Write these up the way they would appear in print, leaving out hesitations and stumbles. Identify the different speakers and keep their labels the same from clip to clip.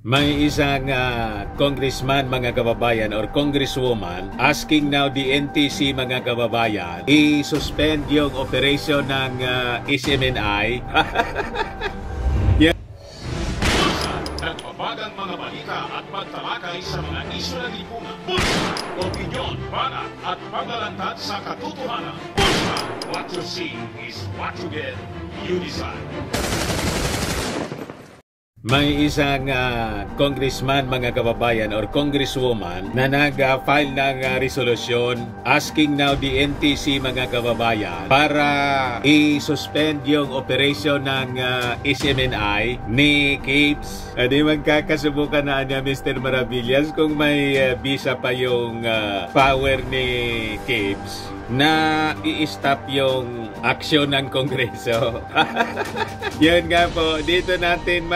Speaker 1: May isang congressman mga kababayan or congresswoman asking now the NTC mga kababayan i-suspend yung operation ng SMNI.
Speaker 2: Nagbabagang mga balita at pagtalakay sa mga isyu ng lipunan. Bulsa! Opinyon, banat at paglalantad sa katotohanan. Bulsa! What you see is what you get. You decide.
Speaker 1: May isang congressman mga kababayan or congresswoman na nag-file ng resolusyon asking now the NTC mga kababayan para i-suspend yung operation ng SMNI ni Capes. Di magkakasubukan na niya Mr. Maravillas kung may visa pa yung power ni Capes na i-stop yung aksyon ng Kongreso. Yun nga po, dito natin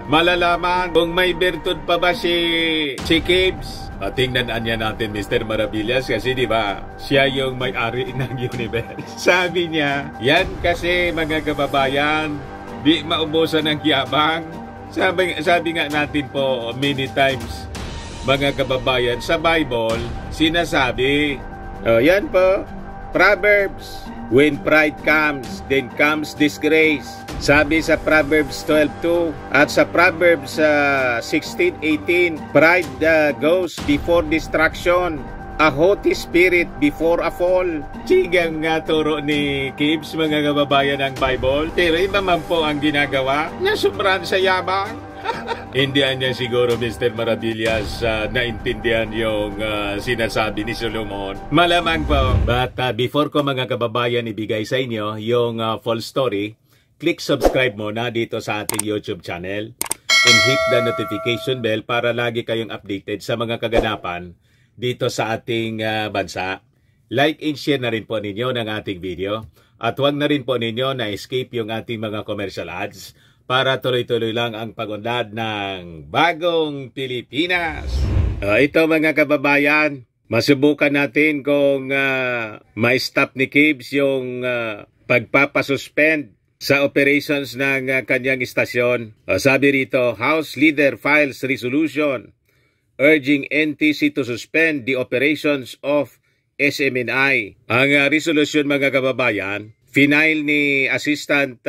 Speaker 1: malalaman kung may bertud pa ba si Capes. Tingnan niya natin Mr. Maravillas kasi di ba siya yung may-ari ng universe. Sabi niya, yan kasi mga kababayan, di maubusan ng yabang. Sabi nga natin po many times mga kababayan, sa Bible sinasabi, yan po, Proverbs, when pride comes, then comes disgrace. Sabi sa Proverbs 12:2 at sa Proverbs 16:18, pride goes before destruction, a haughty spirit before a fall. Sigang nga turo ni Capes mga kababayan ng Bible. Pero iba man po ang ginagawa na sobrang sa yabang. Hindi niya siguro Mr. Maravillas naintindihan yung sinasabi ni Solomon. Malamang po. But before ko mga kababayan ibigay sa inyo yung full story, click subscribe muna dito sa ating YouTube channel and hit the notification bell para lagi kayong updated sa mga kaganapan dito sa ating bansa. Like and share na rin po ninyo ng ating video at huwag na rin po ninyo na escape yung ating mga commercial ads para tuloy-tuloy lang ang pagunlad ng bagong Pilipinas. Ito mga kababayan, masubukan natin kung ma-stop ni Capes yung pagpapasuspend sa operations ng kanyang istasyon. Sabi rito, House Leader files resolution urging NTC to suspend the operations of SMNI. Ang resolution mga kababayan, final ni Assistant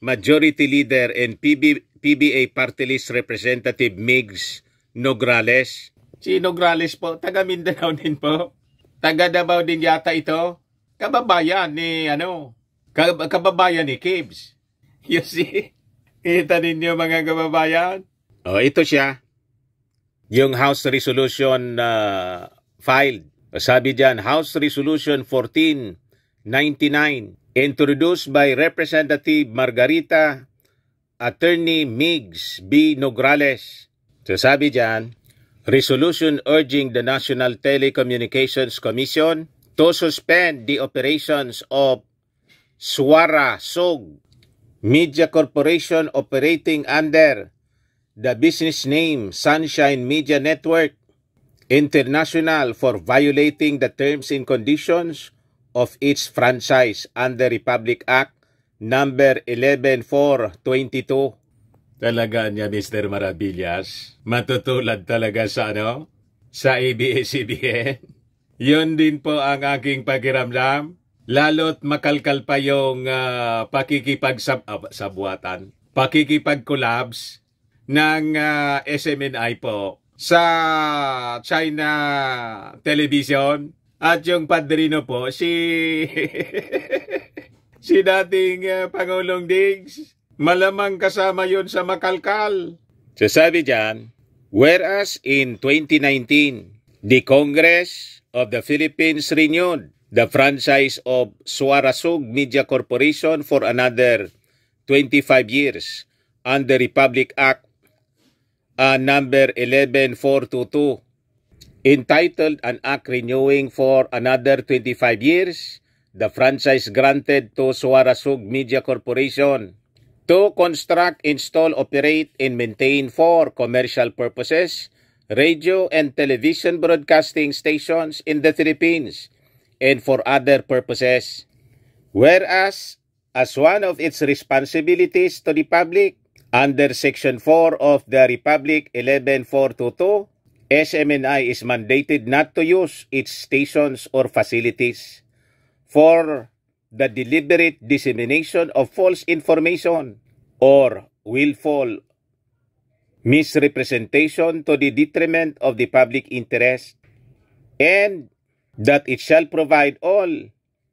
Speaker 1: Majority Leader and PBA Party List Representative Migs Nograles. Si Nograles po, taga Mindanao din po. Taga Davao din yata ito. Kababayan ni kababayan ni Capes. You see? Kita ninyo mga kababayan? Ito siya. Yung House Resolution filed. Sabi diyan, House Resolution 1499 introduced by Representative Margarita Attorney Migs B. Nograles. So sabi diyan, resolution urging the National Telecommunications Commission to suspend the operations of Suara Sog Media Corporation operating under the business name Sunshine Media Network International for violating the terms and conditions of its franchise under Republic Act number 11422. Talaga niya Mr. Maravillas. Matutulad talaga sa sa ABS-CBN. Yun din po ang aking pakiramdam. Lalo't makalkal pa yung pakikipag-collabs ng SMNI po sa China Television. At yung padrino po, si dating Pangulong Diggs, malamang kasama yon sa makalkal. So sabi dyan, whereas in 2019, the Congress of the Philippines renewed the franchise of Suarasug Media Corporation for another 25 years under Republic Act number 11422. Entitled an act renewing for another 25 years the franchise granted to Suarasug Media Corporation to construct, install, operate, and maintain for commercial purposes radio and television broadcasting stations in the Philippines and for other purposes. Whereas, as one of its responsibilities to the public, Under Section 4 of the Republic 11422, SMNI is mandated not to use its stations or facilities for the deliberate dissemination of false information or willful misrepresentation to the detriment of the public interest, and that it shall provide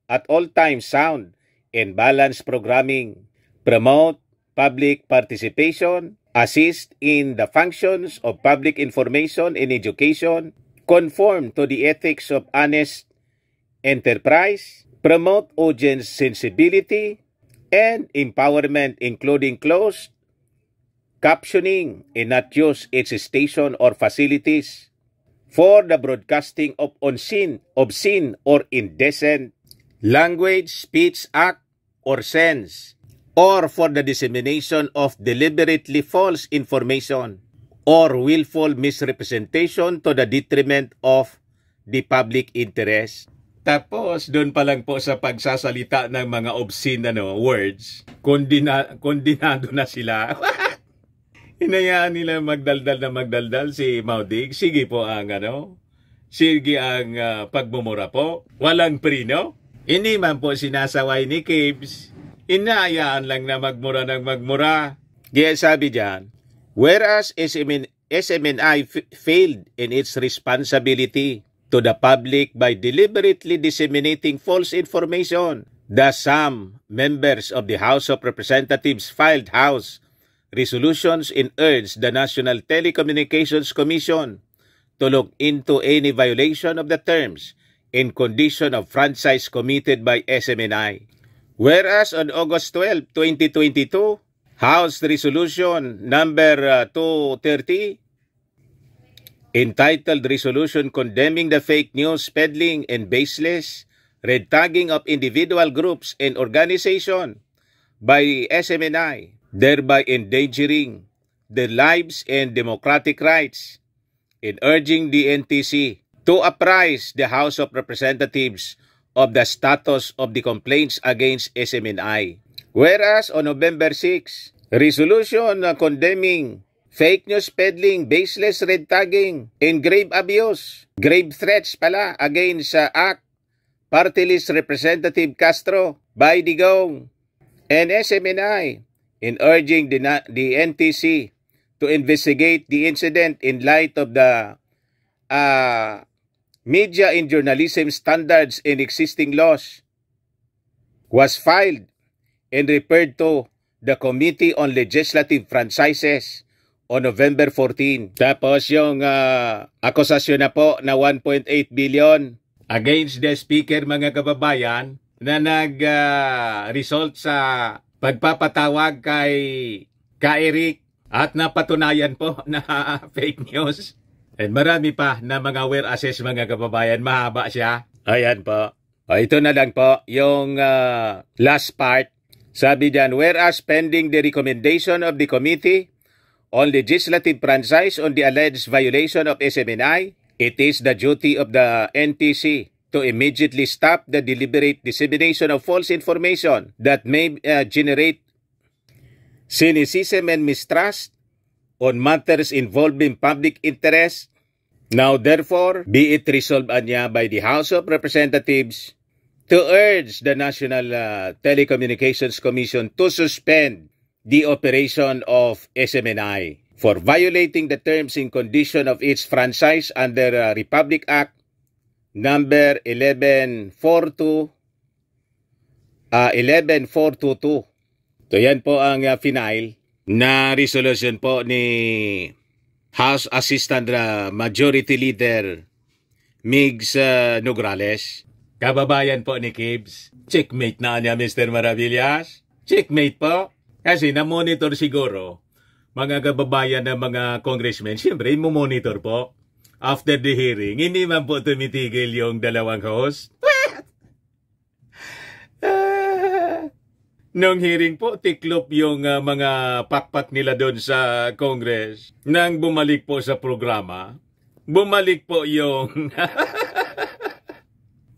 Speaker 1: at all times sound and balanced programming, promote public participation, assist in the functions of public information and education, conform to the ethics of honest enterprise, promote audience sensibility and empowerment, including closed captioning, and not use its station or facilities for the broadcasting of obscene or indecent language, speech, act, or sense, or for the dissemination of deliberately false information or willful misrepresentation to the detriment of the public interest. Tapos, doon pa lang po sa pagsasalita ng mga obscene words, kondinado na sila. Hinayaan nila magdaldal si Maudig. Sige po ang sige ang pagmumura po. Walang prino. Hindi man po sinasaway ni Kibs. Inayaan lang na magmura ng magmura. Kaya sabi diyan, whereas SMNI failed in its responsibility to the public by deliberately disseminating false information, thus some members of the House of Representatives filed House resolutions and urged the National Telecommunications Commission to look into any violation of the terms and condition of franchise committed by SMNI. Whereas on August 12, 2022, House Resolution number 230, entitled Resolution Condemning the Fake News, Peddling, and Baseless Red Tagging of Individual Groups and Organization by SMNI, thereby endangering their lives and democratic rights, and urging the NTC to apprise the House of Representatives of the status of the complaints against SMNI. Whereas on November 6, resolution condemning fake news peddling, baseless red tagging, and grave abuse, grave threats pala against ACT Party List Representative Castro by Digong and SMNI, in urging the NTC to investigate the incident in light of the media and journalism standards and existing laws, was filed and referred to the Committee on Legislative Franchises on November 14. Tapos yung akusasyon na po na 1.8 billion against the Speaker, mga kababayan, na nag-result sa pagpapatawag kay Eric at napatunayan po na fake news. And marami pa na mga whereases, mga kababayan. Mahaba siya. Ayan po. Ito na lang po yung last part. Sabi diyan, whereas pending the recommendation of the Committee on Legislative Franchise on the alleged violation of SMNI, it is the duty of the NTC to immediately stop the deliberate dissemination of false information that may generate cynicism and mistrust on matters involving public interest. Now, therefore, be it resolved by the House of Representatives to urge the National Telecommunications Commission to suspend the operation of SMNI for violating the terms and condition of its franchise under Republic Act number 11422. So yan po ang final na resolution po ni House Assistant Majority Leader Migs Nograles. Kababayan po ni Kibs. Checkmate na niya, Mr. Maravillas. Checkmate po. Kasi na-monitor siguro mga kababayan ng mga congressmen. Siyempre, mo-monitor po. After the hearing, hindi man po tumitigil yung dalawang host. Nung hearing po, tiklop yung mga pakpak nila doon sa Congress. Nang bumalik po sa programa, bumalik po yung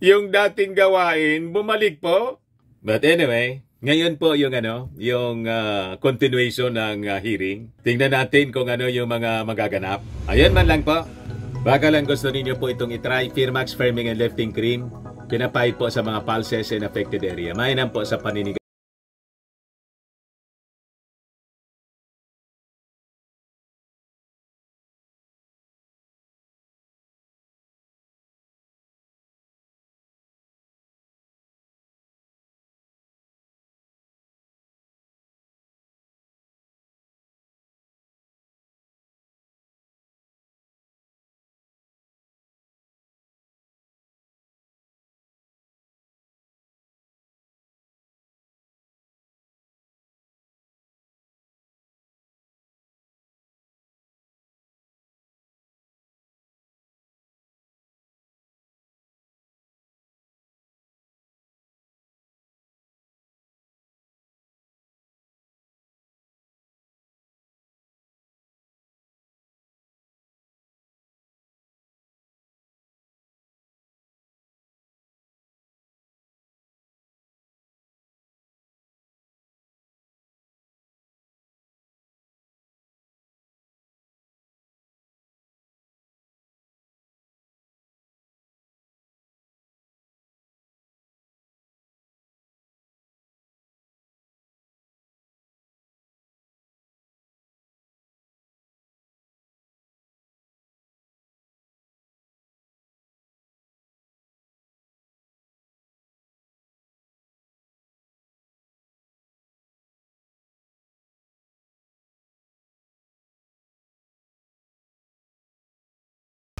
Speaker 1: yung dating gawain, bumalik po. But anyway, Ngayon po yung continuation ng hearing. Tingnan natin kung ano yung mga magaganap. Ayan man lang po. Baka lang gusto ninyo po itong itry, Firmax Firming and Lifting Cream. Pinapahid po sa mga pulses and affected area. Mainam po sa paninigaw.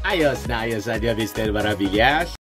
Speaker 1: Ayos na Mr. Maravillas.